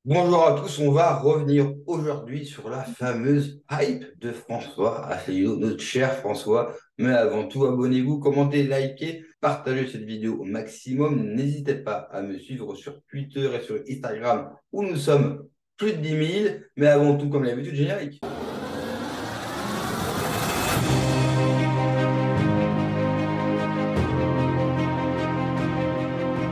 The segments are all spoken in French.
Bonjour à tous, on va revenir aujourd'hui sur la fameuse hype de François Asselineau, notre cher François. Mais avant tout, abonnez-vous, commentez, likez, partagez cette vidéo au maximum. N'hésitez pas à me suivre sur Twitter et sur Instagram où nous sommes plus de 10 000. Mais avant tout, comme d'habitude, générique.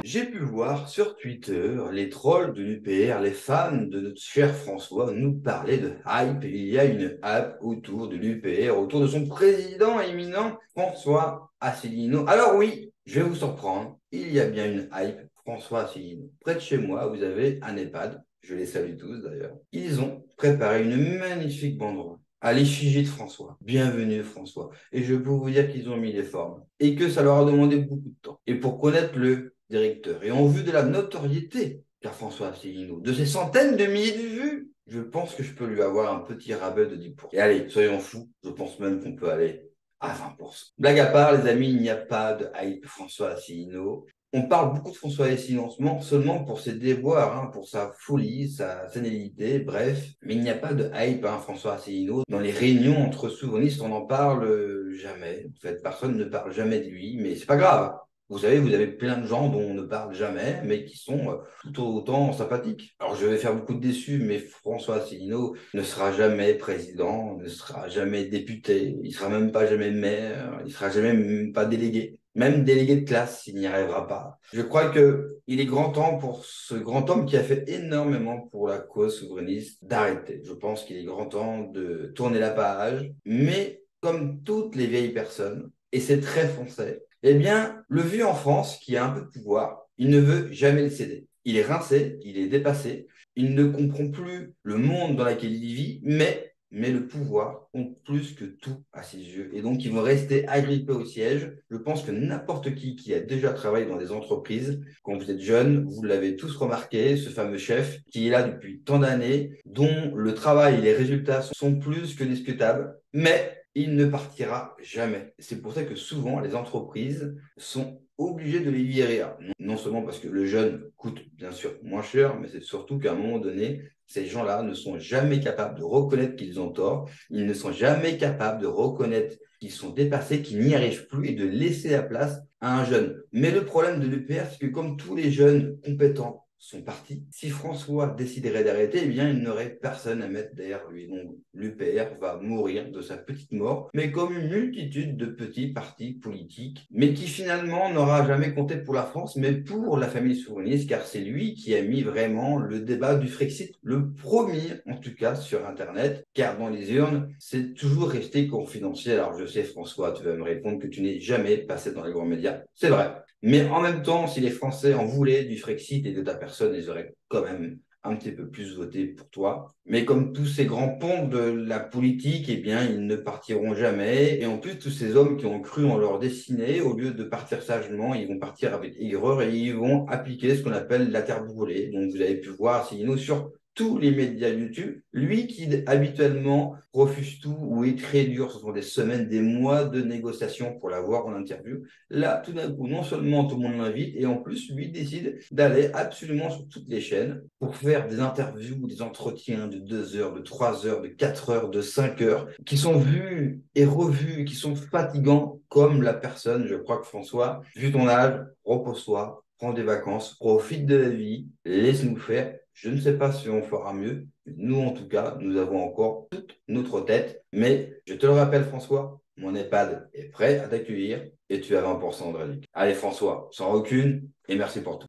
J'ai pu voir sur Twitter les trolls de l'UPR, les fans de notre cher François nous parler de hype. Il y a une hype autour de l'UPR, autour de son président éminent, François Asselineau. Alors oui, je vais vous surprendre, il y a bien une hype François Asselineau. Près de chez moi, vous avez un EHPAD, je les salue tous d'ailleurs. Ils ont préparé une magnifique banderole à l'effigie de François. Bienvenue François. Et je peux vous dire qu'ils ont mis les formes et que ça leur a demandé beaucoup de temps. Et pour connaître le directeur, et en vue de la notoriété qu'a François Asselineau, de ses centaines de milliers de vues, je pense que je peux lui avoir un petit rabais de 10%. Et allez, soyons fous, je pense même qu'on peut aller à 20%. Blague à part, les amis, il n'y a pas de hype François Asselineau. On parle beaucoup de François Asselineau en ce moment, seulement pour ses déboires, pour sa folie, sa sénilité, bref. Mais il n'y a pas de hype, François Asselineau. Dans les réunions entre souverainistes, on n'en parle jamais. En fait, personne ne parle jamais de lui, mais c'est pas grave. Vous savez, vous avez plein de gens dont on ne parle jamais, mais qui sont tout autant sympathiques. Alors, je vais faire beaucoup de déçus, mais François Asselineau ne sera jamais président, ne sera jamais député, il sera même pas jamais maire, il sera jamais même pas délégué. Même délégué de classe, il n'y arrivera pas. Je crois que il est grand temps pour ce grand homme qui a fait énormément pour la cause souverainiste d'arrêter. Je pense qu'il est grand temps de tourner la page, mais comme toutes les vieilles personnes, et c'est très français, eh bien, le vieux en France, qui a un peu de pouvoir, il ne veut jamais le céder. Il est rincé, il est dépassé, il ne comprend plus le monde dans lequel il vit, mais le pouvoir compte plus que tout à ses yeux. Et donc, il va rester agrippé au siège. Je pense que n'importe qui a déjà travaillé dans des entreprises, quand vous êtes jeune, vous l'avez tous remarqué, ce fameux chef qui est là depuis tant d'années, dont le travail et les résultats sont plus que discutables, mais il ne partira jamais. C'est pour ça que souvent, les entreprises sont obligées de les virer. Non seulement parce que le jeune coûte bien sûr moins cher, mais c'est surtout qu'à un moment donné, ces gens-là ne sont jamais capables de reconnaître qu'ils ont tort. Ils ne sont jamais capables de reconnaître qu'ils sont dépassés, qu'ils n'y arrivent plus et de laisser la place à un jeune. Mais le problème de l'UPR, c'est que comme tous les jeunes compétents sont partis, si François déciderait d'arrêter, eh bien, il n'aurait personne à mettre derrière lui. Donc, l'UPR va mourir de sa petite mort, mais comme une multitude de petits partis politiques, mais qui finalement n'aura jamais compté pour la France, mais pour la famille souverainiste, car c'est lui qui a mis vraiment le débat du Frexit, le premier en tout cas sur Internet, car dans les urnes, c'est toujours resté confidentiel. Alors je sais François, tu vas me répondre que tu n'es jamais passé dans les grands médias. C'est vrai. Mais en même temps, si les Français en voulaient du Frexit et de ta personne, ils auraient quand même un petit peu plus voté pour toi. Mais comme tous ces grands ponts de la politique, eh bien, ils ne partiront jamais. Et en plus, tous ces hommes qui ont cru en leur destinée, au lieu de partir sagement, ils vont partir avec aigreur et ils vont appliquer ce qu'on appelle la terre brûlée. Donc, vous avez pu voir Asselineau sur tous les médias YouTube. Lui qui habituellement refuse tout ou est très dur, ce sont des semaines, des mois de négociations pour l'avoir en interview. Là, tout d'un coup, non seulement tout le monde l'invite, et en plus, lui décide d'aller absolument sur toutes les chaînes pour faire des interviews, des entretiens de 2 heures, de 3 heures, de 4 heures, de 5 heures, qui sont vus et revus, qui sont fatigants comme la personne, je crois que François, vu ton âge, repose-toi, prends des vacances, profite de la vie, laisse-nous faire. Je ne sais pas si on fera mieux. Nous, en tout cas, nous avons encore toute notre tête. Mais je te le rappelle, François, mon EHPAD est prêt à t'accueillir et tu as 20% de réduction. Allez, François, sans rancune et merci pour tout.